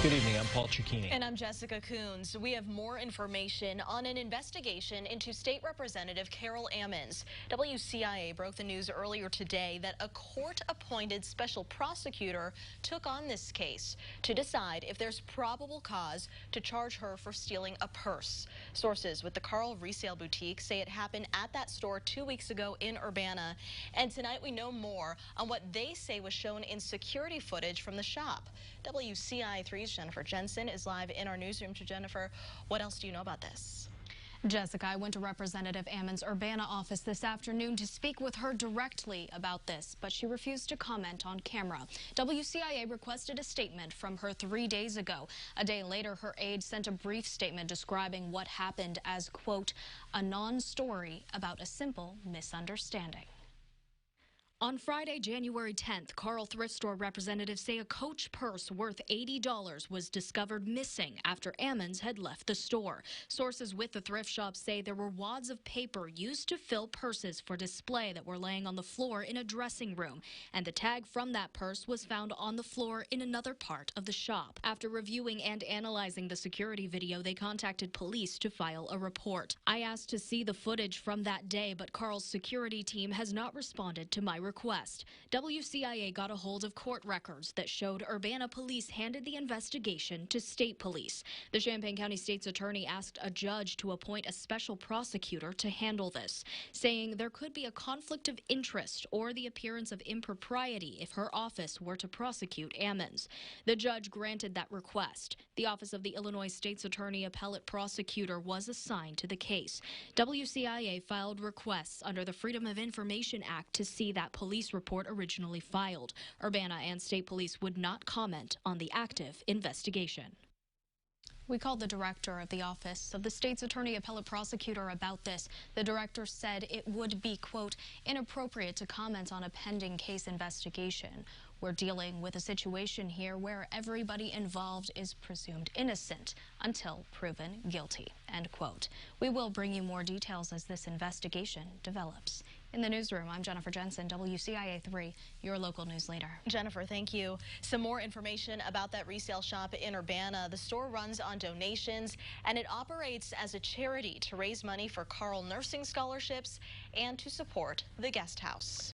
Good evening, I'm Paul Cicchini. And I'm Jessica Coons. We have more information on an investigation into State Representative Carol Ammons. WCIA broke the news earlier today that a court-appointed special prosecutor took on this case to decide if there's probable cause to charge her for stealing a purse. Sources with the Carl Resale Boutique say it happened at that store 2 weeks ago in Urbana. And tonight we know more on what they say was shown in security footage from the shop. WCIA 3's Jennifer Jensen is live in our newsroom. To Jennifer, what else do you know about this? Jessica, I went to Representative Ammons' Urbana office this afternoon to speak with her directly about this, but she refused to comment on camera. WCIA requested a statement from her 3 days ago. A day later, her aide sent a brief statement describing what happened as, quote, a non-story about a simple misunderstanding. On Friday, January 10th, Carl thrift store representatives say a Coach purse worth $80 was discovered missing after Ammons had left the store. Sources with the thrift shop say there were wads of paper used to fill purses for display that were laying on the floor in a dressing room, and the tag from that purse was found on the floor in another part of the shop. After reviewing and analyzing the security video, they contacted police to file a report. I asked to see the footage from that day, but Carl's security team has not responded to my request. WCIA got a hold of court records that showed Urbana police handed the investigation to state police. The Champaign County State's attorney asked a judge to appoint a special prosecutor to handle this, saying there could be a conflict of interest or the appearance of impropriety if her office were to prosecute Ammons. The judge granted that request. The Office of the Illinois State's Attorney Appellate Prosecutor was assigned to the case. WCIA filed requests under the Freedom of Information Act to see that police report originally filed. Urbana and state police would not comment on the active investigation. We called the director of the Office of the State's Attorney Appellate Prosecutor about this. The director said it would be, quote, inappropriate to comment on a pending case investigation. We're dealing with a situation here where everybody involved is presumed innocent until proven guilty, end quote. We will bring you more details as this investigation develops. In the newsroom, I'm Jennifer Jensen, WCIA 3, your local news leader. Jennifer, thank you. Some more information about that resale shop in Urbana. The store runs on donations, and it operates as a charity to raise money for Carl nursing scholarships and to support the guest house.